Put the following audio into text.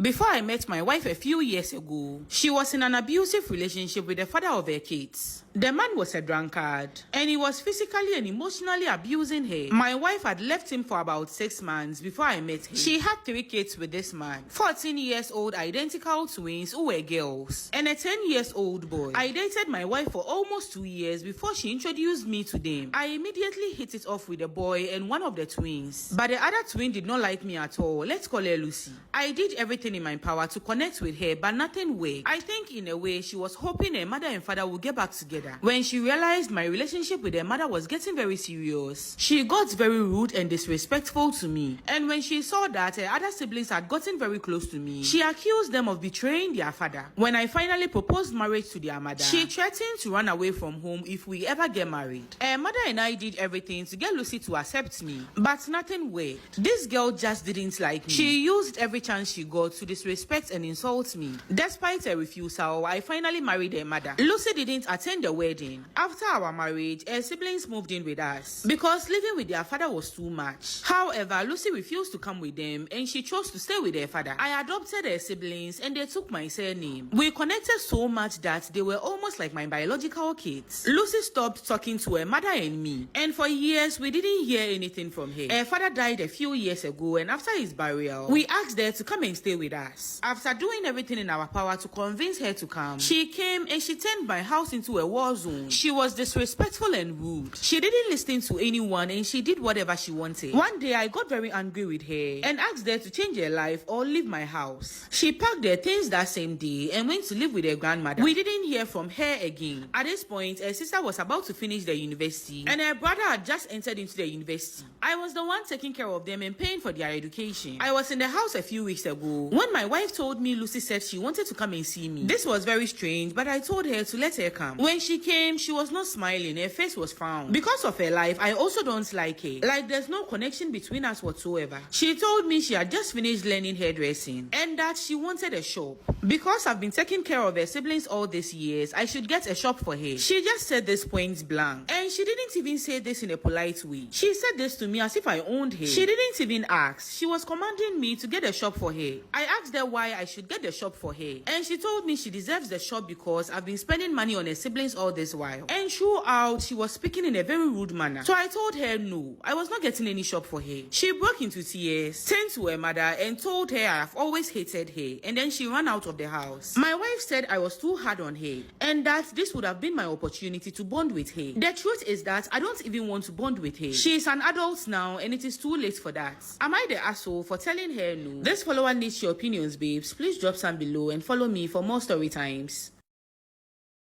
Before I met my wife a few years ago, she was in an abusive relationship with the father of her kids. The man was a drunkard, and he was physically and emotionally abusing her. My wife had left him for about 6 months before I met him. She had 3 kids with this man, 14 years old identical twins who were girls, and a 10-year-old boy. I dated my wife for almost 2 years before she introduced me to them. I immediately hit it off with the boy and one of the twins, but the other twin did not like me at all. Let's call her Lucy. I did everything in my power to connect with her, but nothing worked. I think in a way she was hoping her mother and father would get back together. When she realized my relationship with her mother was getting very serious, she got very rude and disrespectful to me. And when she saw that her other siblings had gotten very close to me, she accused them of betraying their father. When I finally proposed marriage to their mother, she threatened to run away from home if we ever get married. Her mother and I did everything to get Lucy to accept me, but nothing worked. This girl just didn't like me. She used every chance she got to disrespect and insult me. Despite her refusal, I finally married her mother. Lucy didn't attend the wedding. After our marriage, her siblings moved in with us because living with their father was too much. However, Lucy refused to come with them and she chose to stay with her father. I adopted her siblings and they took my surname. We connected so much that they were almost like my biological kids. Lucy stopped talking to her mother and me, and for years we didn't hear anything from her. Her father died a few years ago, and after his burial, we asked her to come and stay with us. After doing everything in our power to convince her to come, she came and she turned my house into a war zone. She was disrespectful and rude. She didn't listen to anyone and she did whatever she wanted. One day I got very angry with her and asked her to change her life or leave my house. She packed her things that same day and went to live with her grandmother. We didn't hear from her again. At this point, her sister was about to finish the university and her brother had just entered into the university. I was the one taking care of them and paying for their education. I was in the house a few weeks ago when my wife told me Lucy said she wanted to come and see me. This was very strange, but I told her to let her come. When she came, she was not smiling. Her face was frowned. Because of her life, I also don't like her. Like there's no connection between us whatsoever. She told me she had just finished learning hairdressing and that she wanted a shop. Because I've been taking care of her siblings all these years, I should get a shop for her. She just said this point blank. And she didn't even say this in a polite way. She said this to me as if I owned her. She didn't even ask. She was commanding me to get a shop for her. I asked her why I should get the shop for her. And she told me she deserves the shop because I've been spending money on her siblings all this while. And throughout, she was speaking in a very rude manner. So I told her no, I was not getting any shop for her. She broke into tears, turned to her mother and told her I've always hated her, and then she ran out of the house. My wife said I was too hard on her and that this would have been my opportunity to bond with her. The truth is that I don't even want to bond with her. She is an adult now and it is too late for that. Am I the asshole for telling her no? This follower needs your opinions, babes. Please drop some below and follow me for more story times.